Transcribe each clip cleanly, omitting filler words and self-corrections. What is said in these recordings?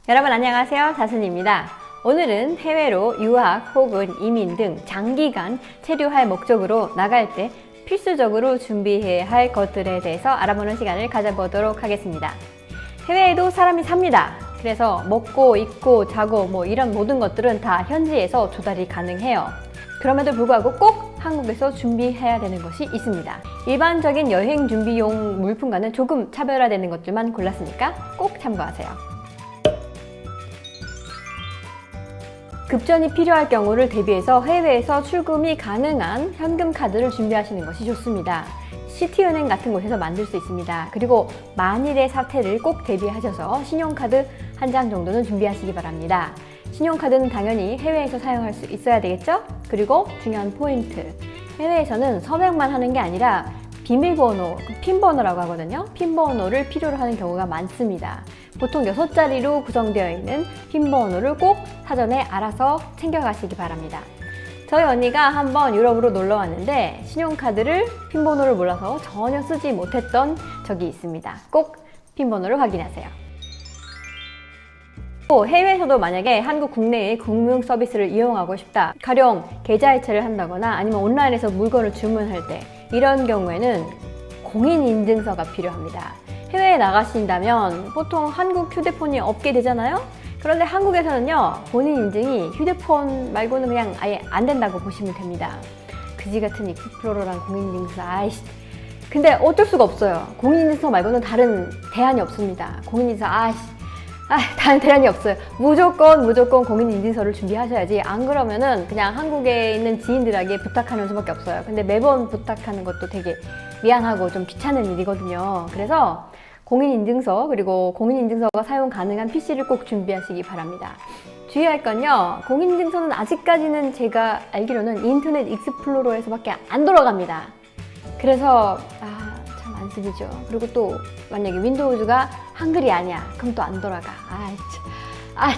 여러분 안녕하세요. 자순입니다. 오늘은 해외로 유학 혹은 이민 등 장기간 체류할 목적으로 나갈 때 필수적으로 준비해야 할 것들에 대해서 알아보는 시간을 가져보도록 하겠습니다. 해외에도 사람이 삽니다. 그래서 먹고 입고 자고 이런 모든 것들은 다 현지에서 조달이 가능해요. 그럼에도 불구하고 꼭 한국에서 준비해야 되는 것이 있습니다. 일반적인 여행 준비용 물품과는 조금 차별화되는 것들만 골랐으니까 꼭 참고하세요. 급전이 필요할 경우를 대비해서 해외에서 출금이 가능한 현금 카드를 준비하시는 것이 좋습니다. 시티은행 같은 곳에서 만들 수 있습니다. 그리고 만일의 사태를 꼭 대비하셔서 신용카드 한 장 정도는 준비하시기 바랍니다. 신용카드는 당연히 해외에서 사용할 수 있어야 되겠죠? 그리고 중요한 포인트, 해외에서는 서명만 하는 게 아니라 비밀번호, 핀번호라고 하거든요. 핀번호를 필요로 하는 경우가 많습니다. 보통 6자리로 구성되어 있는 핀번호를 꼭 사전에 알아서 챙겨가시기 바랍니다. 저희 언니가 한번 유럽으로 놀러 왔는데 신용카드를 핀번호를 몰라서 전혀 쓰지 못했던 적이 있습니다. 꼭 핀번호를 확인하세요. 또 해외에서도 만약에 한국 국내의 금융 서비스를 이용하고 싶다, 가령 계좌이체를 한다거나 아니면 온라인에서 물건을 주문할 때 이런 경우에는 공인인증서가 필요합니다. 해외에 나가신다면 보통 한국 휴대폰이 없게 되잖아요? 그런데 한국에서는요, 본인 인증이 휴대폰 말고는 그냥 아예 안 된다고 보시면 됩니다. 그지 같은 익스플로러랑 공인인증서, 근데 어쩔 수가 없어요. 공인인증서 말고는 다른 대안이 없습니다. 공인인증서, 다른 대안이 없어요. 무조건 공인인증서를 준비하셔야지. 안 그러면은 그냥 한국에 있는 지인들에게 부탁하는 수밖에 없어요. 근데 매번 부탁하는 것도 되게 미안하고 좀 귀찮은 일이거든요. 그래서 공인인증서, 그리고 공인인증서가 사용 가능한 PC를 꼭 준비하시기 바랍니다. 주의할 건요, 공인인증서는 아직까지는 제가 알기로는 인터넷 익스플로러에서밖에 안 돌아갑니다. 그래서 참 안쓰리죠. 그리고 또 만약에 윈도우즈가 한글이 아니야, 그럼 또 안 돌아가.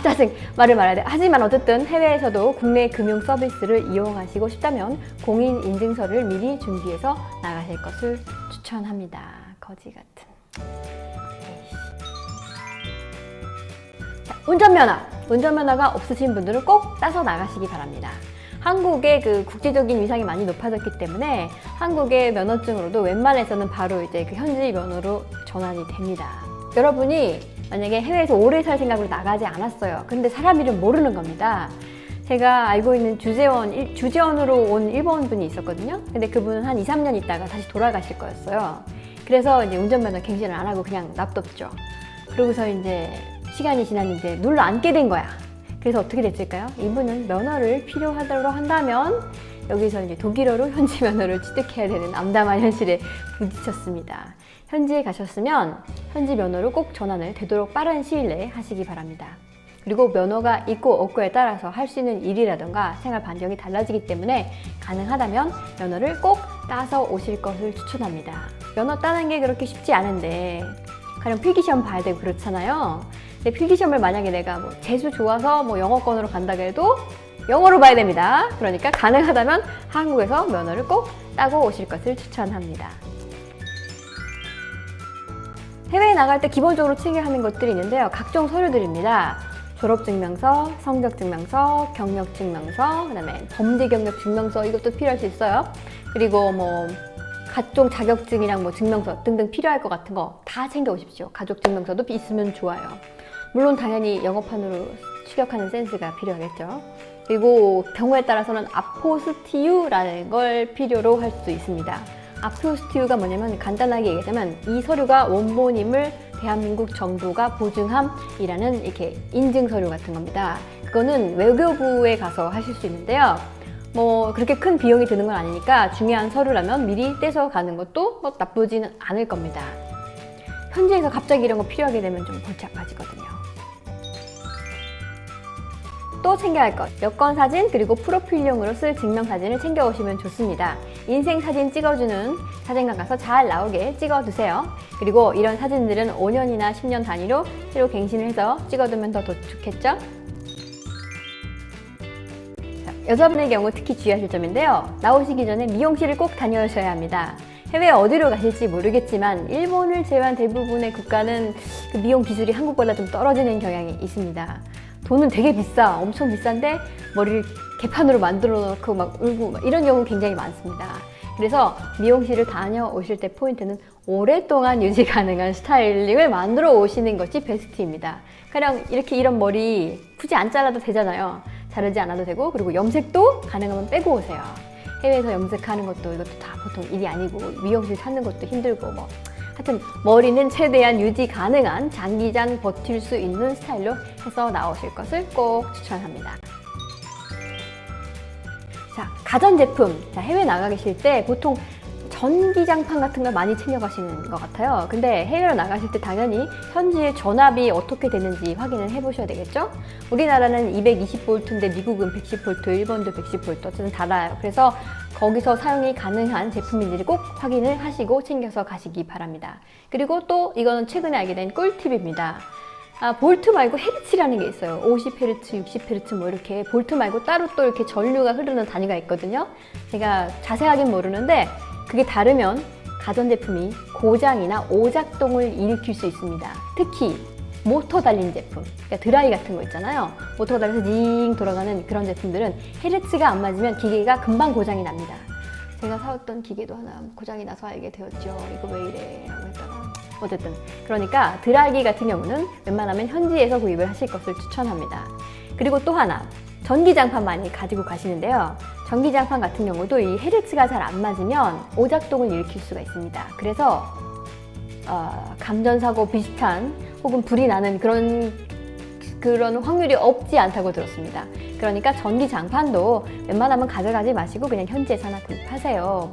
짜증. 말을 말아야 돼. 하지만 어쨌든 해외에서도 국내 금융 서비스를 이용하시고 싶다면 공인인증서를 미리 준비해서 나가실 것을 추천합니다. 거지 같은. 자, 운전면허가 없으신 분들은 꼭 따서 나가시기 바랍니다. 한국의 그 국제적인 위상이 많이 높아졌기 때문에 한국의 면허증으로도 웬만해서는 바로 이제 그 현지 면허로 전환이 됩니다. 여러분이 만약에 해외에서 오래 살 생각으로 나가지 않았어요. 근데 사람 이름 모르는 겁니다. 제가 알고 있는 주재원으로 온 일본 분이 있었거든요. 근데 그분은 한 2, 3년 있다가 다시 돌아가실 거였어요. 그래서 이제 운전면허 갱신을 안 하고 그냥 놔뒀죠. 그러고서 이제 시간이 지났는데 눌러 앉게 된 거야. 그래서 어떻게 됐을까요? 이분은 면허를 필요하다고 한다면 여기서 이제 독일어로 현지 면허를 취득해야 되는 암담한 현실에 부딪혔습니다. 현지에 가셨으면 현지 면허로 꼭 전환을 되도록 빠른 시일 내에 하시기 바랍니다. 그리고 면허가 있고 없고에 따라서 할 수 있는 일이라던가 생활 반경이 달라지기 때문에 가능하다면 면허를 꼭 따서 오실 것을 추천합니다. 면허 따는 게 그렇게 쉽지 않은데 가령 필기시험 봐야 되고 그렇잖아요. 근데 필기시험을 만약에 내가 재수 좋아서 영어권으로 간다고 해도 영어로 봐야 됩니다. 그러니까 가능하다면 한국에서 면허를 꼭 따고 오실 것을 추천합니다. 해외에 나갈 때 기본적으로 챙겨야 하는 것들이 있는데요. 각종 서류들입니다. 졸업증명서, 성적증명서, 경력증명서, 그 다음에 범죄경력증명서, 이것도 필요할 수 있어요. 그리고 각종 자격증이랑 증명서 등등 필요할 것 같은 거 다 챙겨 오십시오. 가족증명서도 있으면 좋아요. 물론 당연히 영어판으로 출력하는 센스가 필요하겠죠. 그리고 경우에 따라서는 아포스티유라는 걸 필요로 할 수 있습니다. 아포스티유가 뭐냐면 간단하게 얘기하자면 이 서류가 원본임을 대한민국 정부가 보증함이라는 이렇게 인증 서류 같은 겁니다. 그거는 외교부에 가서 하실 수 있는데요. 그렇게 큰 비용이 드는 건 아니니까 중요한 서류라면 미리 떼서 가는 것도 나쁘지는 않을 겁니다. 현지에서 갑자기 이런 거 필요하게 되면 좀 골치 아파지거든요. 또 챙겨야 할 것, 여권사진 그리고 프로필용으로 쓸 증명사진을 챙겨오시면 좋습니다. 인생사진 찍어주는 사진관 가서 잘 나오게 찍어두세요. 그리고 이런 사진들은 5년이나 10년 단위로 새로 갱신을 해서 찍어두면 더 좋겠죠? 여자분의 경우 특히 주의하실 점인데요. 나오시기 전에 미용실을 꼭 다녀오셔야 합니다. 해외 어디로 가실지 모르겠지만 일본을 제외한 대부분의 국가는 그 미용 기술이 한국보다 좀 떨어지는 경향이 있습니다. 돈은 되게 비싸, 엄청 비싼데 머리를 개판으로 만들어 놓고 막 울고 막 이런 경우 굉장히 많습니다. 그래서 미용실을 다녀오실 때 포인트는 오랫동안 유지 가능한 스타일링을 만들어 오시는 것이 베스트입니다. 가령 이렇게 이런 머리 굳이 안 잘라도 되잖아요. 자르지 않아도 되고, 그리고 염색도 가능하면 빼고 오세요. 해외에서 염색하는 것도 이것도 다 보통 일이 아니고 미용실 찾는 것도 힘들고 뭐 하여튼 머리는 최대한 유지 가능한 장기간 버틸 수 있는 스타일로 해서 나오실 것을 꼭 추천합니다. 자, 가전제품. 자, 해외 나가 계실 때 보통 전기장판 같은 걸 많이 챙겨가시는 것 같아요. 근데 해외로 나가실 때 당연히 현지의 전압이 어떻게 되는지 확인을 해보셔야 되겠죠? 우리나라는 220V인데 미국은 110V, 일본도 110V, 어쨌든 달라요. 그래서 거기서 사용이 가능한 제품인지 꼭 확인을 하시고 챙겨서 가시기 바랍니다. 그리고 또 이거는 최근에 알게 된 꿀팁입니다. 볼트 말고 헤르츠라는 게 있어요. 50Hz, 60Hz 뭐 이렇게 볼트 말고 따로 또 이렇게 전류가 흐르는 단위가 있거든요. 제가 자세하긴 모르는데 그게 다르면 가전제품이 고장이나 오작동을 일으킬 수 있습니다. 특히 모터 달린 제품, 그러니까 드라이 같은 거 있잖아요. 모터가 달려서 징 돌아가는 그런 제품들은 헤르츠가 안 맞으면 기계가 금방 고장이 납니다. 제가 사왔던 기계도 하나 고장이 나서 알게 되었죠. 이거 왜 이래? 라고 했다가 어쨌든 그러니까 드라이기 같은 경우는 웬만하면 현지에서 구입을 하실 것을 추천합니다. 그리고 또 하나, 전기장판 많이 가지고 가시는데요. 전기장판 같은 경우도 이 헤르츠가 잘 안 맞으면 오작동을 일으킬 수가 있습니다. 그래서 감전사고 비슷한 혹은 불이 나는 그런 확률이 없지 않다고 들었습니다. 그러니까 전기장판도 웬만하면 가져가지 마시고 그냥 현지에서 하나 구입하세요.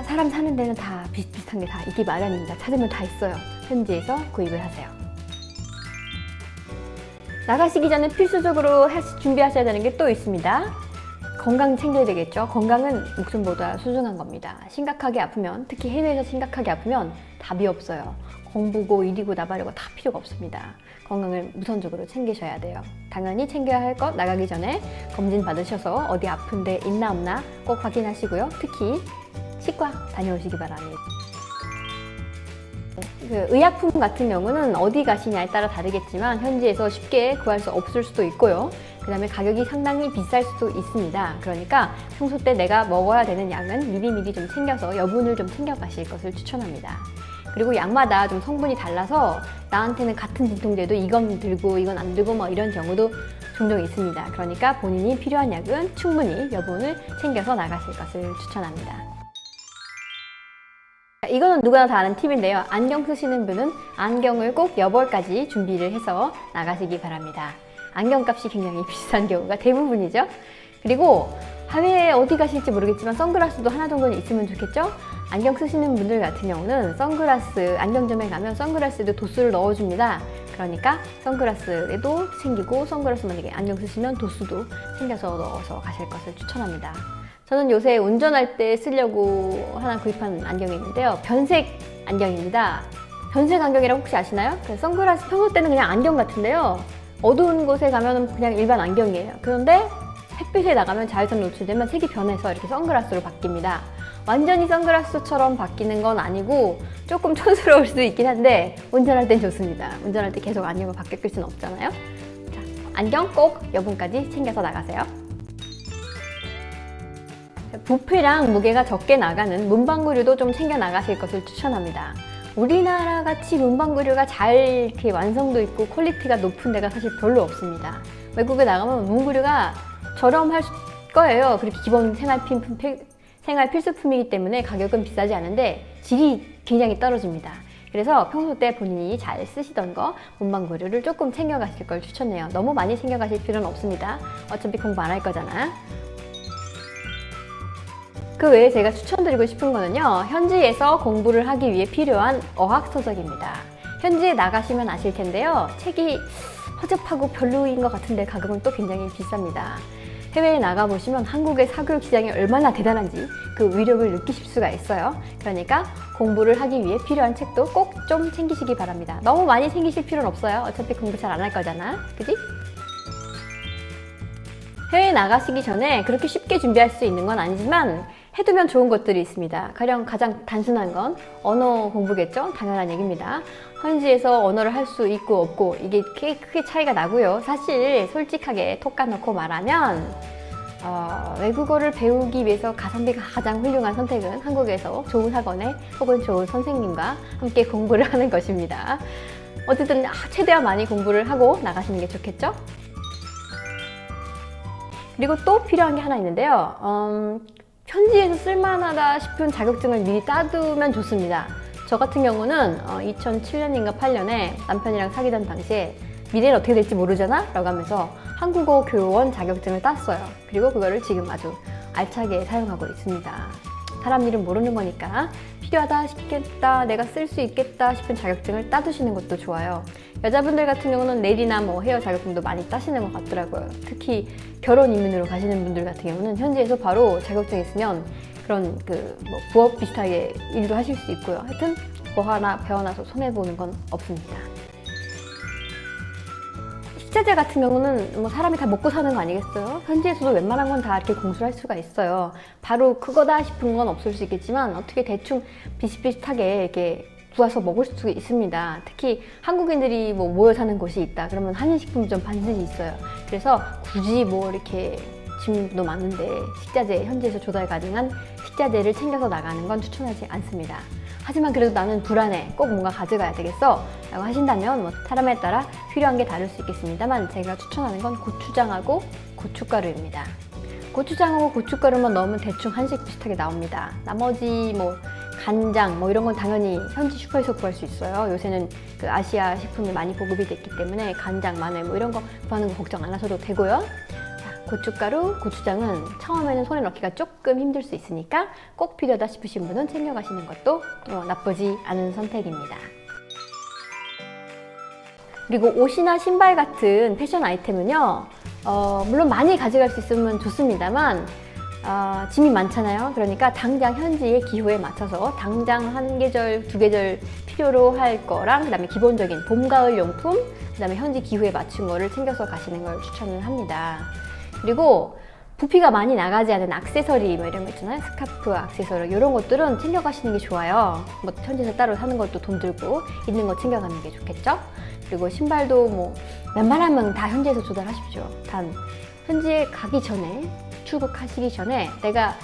사람 사는 데는 다 비슷비슷한 게 다 있기 마련입니다. 찾으면 다 있어요. 현지에서 구입을 하세요. 나가시기 전에 필수적으로 준비하셔야 되는 게 또 있습니다. 건강 챙겨야 되겠죠. 건강은 목숨보다 소중한 겁니다. 심각하게 아프면, 특히 해외에서 심각하게 아프면 답이 없어요. 공부고 일이고 나발이고 다 필요가 없습니다. 건강을 우선적으로 챙기셔야 돼요. 당연히 챙겨야 할 것 나가기 전에 검진 받으셔서 어디 아픈 데 있나 없나 꼭 확인하시고요. 특히 치과 다녀오시기 바랍니다. 그 의약품 같은 경우는 어디 가시냐에 따라 다르겠지만 현지에서 쉽게 구할 수 없을 수도 있고요. 그 다음에 가격이 상당히 비쌀 수도 있습니다. 그러니까 평소 때 내가 먹어야 되는 약은 미리미리 좀 챙겨서 여분을 좀 챙겨 가실 것을 추천합니다. 그리고 약마다 좀 성분이 달라서 나한테는 같은 진통제도 이건 들고 이건 안 들고 뭐 이런 경우도 종종 있습니다. 그러니까 본인이 필요한 약은 충분히 여분을 챙겨서 나가실 것을 추천합니다. 이거는 누구나 다 아는 팁인데요. 안경 쓰시는 분은 안경을 꼭 여벌까지 준비를 해서 나가시기 바랍니다. 안경값이 굉장히 비싼 경우가 대부분이죠. 그리고 해외에 어디 가실지 모르겠지만 선글라스도 하나 정도는 있으면 좋겠죠? 안경 쓰시는 분들 같은 경우는 선글라스, 안경점에 가면 선글라스에도 도수를 넣어줍니다. 그러니까 선글라스에도 챙기고 선글라스 만약에 안경 쓰시면 도수도 챙겨서 넣어서 가실 것을 추천합니다. 저는 요새 운전할 때 쓰려고 하나 구입한 안경이 있는데요. 변색 안경입니다. 변색 안경이라고 혹시 아시나요? 선글라스 평소 때는 그냥 안경 같은데요. 어두운 곳에 가면 그냥 일반 안경이에요. 그런데 햇빛에 나가면 자외선 노출되면 색이 변해서 이렇게 선글라스로 바뀝니다. 완전히 선글라스처럼 바뀌는 건 아니고 조금 촌스러울 수도 있긴 한데 운전할 땐 좋습니다. 운전할 때 계속 안경을 바뀌을 수는 없잖아요. 자, 안경 꼭 여분까지 챙겨서 나가세요. 부피랑 무게가 적게 나가는 문방구류도 좀 챙겨 나가실 것을 추천합니다. 우리나라 같이 문방구류가 잘 이렇게 완성도 있고 퀄리티가 높은 데가 사실 별로 없습니다. 외국에 나가면 문구류가 저렴할 거예요. 그렇게 기본 생활 필수품이기 때문에 가격은 비싸지 않은데 질이 굉장히 떨어집니다. 그래서 평소 때 본인이 잘 쓰시던 거 문방구류를 조금 챙겨 가실 걸 추천해요. 너무 많이 챙겨 가실 필요는 없습니다. 어차피 공부 안 할 거잖아. 그 외에 제가 추천드리고 싶은 거는요, 현지에서 공부를 하기 위해 필요한 어학서적입니다. 현지에 나가시면 아실 텐데요, 책이 허접하고 별로인 것 같은데 가격은 또 굉장히 비쌉니다. 해외에 나가보시면 한국의 사교육 시장이 얼마나 대단한지 그 위력을 느끼실 수가 있어요. 그러니까 공부를 하기 위해 필요한 책도 꼭 좀 챙기시기 바랍니다. 너무 많이 챙기실 필요는 없어요. 어차피 공부 잘 안 할 거잖아. 그지? 해외에 나가시기 전에 그렇게 쉽게 준비할 수 있는 건 아니지만 해두면 좋은 것들이 있습니다. 가령 가장 단순한 건 언어 공부겠죠? 당연한 얘기입니다. 현지에서 언어를 할 수 있고 없고 이게 크게 차이가 나고요. 사실 솔직하게 톡 까놓고 말하면 외국어를 배우기 위해서 가성비가 가장 훌륭한 선택은 한국에서 좋은 학원에 혹은 좋은 선생님과 함께 공부를 하는 것입니다. 어쨌든 최대한 많이 공부를 하고 나가시는 게 좋겠죠? 그리고 또 필요한 게 하나 있는데요. 현지에서 쓸만하다 싶은 자격증을 미리 따두면 좋습니다. 저 같은 경우는 2007년인가 8년에 남편이랑 사귀던 당시에 미래는 어떻게 될지 모르잖아? 라고 하면서 한국어 교원 자격증을 땄어요. 그리고 그거를 지금 아주 알차게 사용하고 있습니다. 사람 일은 모르는 거니까 필요하다 싶겠다, 내가 쓸 수 있겠다 싶은 자격증을 따두시는 것도 좋아요. 여자분들 같은 경우는 네일이나 헤어 자격증도 많이 따시는 것 같더라고요. 특히 결혼 이민으로 가시는 분들 같은 경우는 현지에서 바로 자격증 있으면 그런 부업 비슷하게 일도 하실 수 있고요. 하여튼 뭐 하나 배워놔서 손해보는 건 없습니다. 식자재 같은 경우는 사람이 다 먹고 사는 거 아니겠어요? 현지에서도 웬만한 건 다 이렇게 공수를 할 수가 있어요. 바로 그거다 싶은 건 없을 수 있겠지만 어떻게 대충 비슷비슷하게 이렇게 구워서 먹을 수 있습니다. 특히 한국인들이 모여 사는 곳이 있다 그러면 한식품점 반드시 있어요. 그래서 굳이 이렇게 짐도 많은데 식자재, 현지에서 조달 가능한 식자재를 챙겨서 나가는 건 추천하지 않습니다. 하지만 그래도 나는 불안해, 꼭 뭔가 가져가야 되겠어 라고 하신다면 사람에 따라 필요한 게 다를 수 있겠습니다만 제가 추천하는 건 고추장하고 고춧가루입니다. 고추장하고 고춧가루만 넣으면 대충 한식 비슷하게 나옵니다. 나머지 간장 이런 건 당연히 현지 슈퍼에서 구할 수 있어요. 요새는 아시아 식품이 많이 보급이 됐기 때문에 간장, 마늘 이런 거 구하는 거 걱정 안 하셔도 되고요. 고춧가루, 고추장은 처음에는 손에 넣기가 조금 힘들 수 있으니까 꼭 필요하다 싶으신 분은 챙겨가시는 것도 나쁘지 않은 선택입니다. 그리고 옷이나 신발 같은 패션 아이템은요, 물론 많이 가져갈 수 있으면 좋습니다만 짐이 많잖아요. 그러니까 당장 현지의 기후에 맞춰서 당장 한 계절, 두 계절 필요로 할 거랑 그 다음에 기본적인 봄, 가을 용품, 그 다음에 현지 기후에 맞춘 거를 챙겨서 가시는 걸 추천을 합니다. 그리고 부피가 많이 나가지 않은 액세서리 이런 거 있잖아요. 스카프, 액세서리 이런 것들은 챙겨가시는 게 좋아요. 현지에서 따로 사는 것도 돈 들고 있는 거 챙겨가는 게 좋겠죠. 그리고 신발도 웬만하면 다 현지에서 조달하십시오. 단 현지에 가기 전에, 출국하시기 전에 내가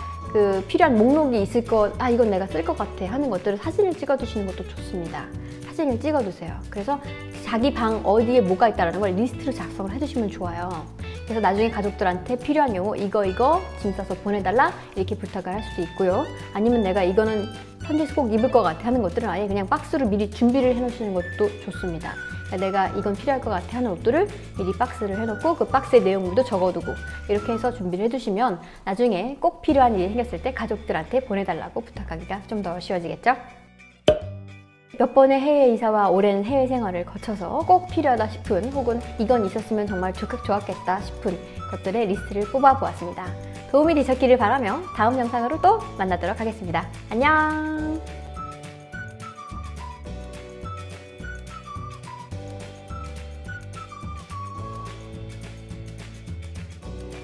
필요한 목록이 있을 이건 내가 쓸 것 같아 하는 것들을 사진을 찍어두시는 것도 좋습니다. 사진을 찍어두세요. 그래서 자기 방 어디에 뭐가 있다는 걸 리스트로 작성을 해두시면 좋아요. 그래서 나중에 가족들한테 필요한 경우 이거 짐 싸서 보내달라 이렇게 부탁을 할 수도 있고요. 아니면 내가 이거는 현지에서 꼭 입을 것 같아 하는 것들은 아예 그냥 박스로 미리 준비를 해놓으시는 것도 좋습니다. 그러니까 내가 이건 필요할 것 같아 하는 옷들을 미리 박스를 해놓고 그 박스의 내용물도 적어두고 이렇게 해서 준비를 해두시면 나중에 꼭 필요한 일이 생겼을 때 가족들한테 보내달라고 부탁하기가 좀 더 쉬워지겠죠? 몇 번의 해외 이사와 오랜 해외 생활을 거쳐서 꼭 필요하다 싶은 혹은 이건 있었으면 정말 좋았겠다 싶은 것들의 리스트를 뽑아보았습니다. 도움이 되셨기를 바라며 다음 영상으로 또 만나도록 하겠습니다. 안녕!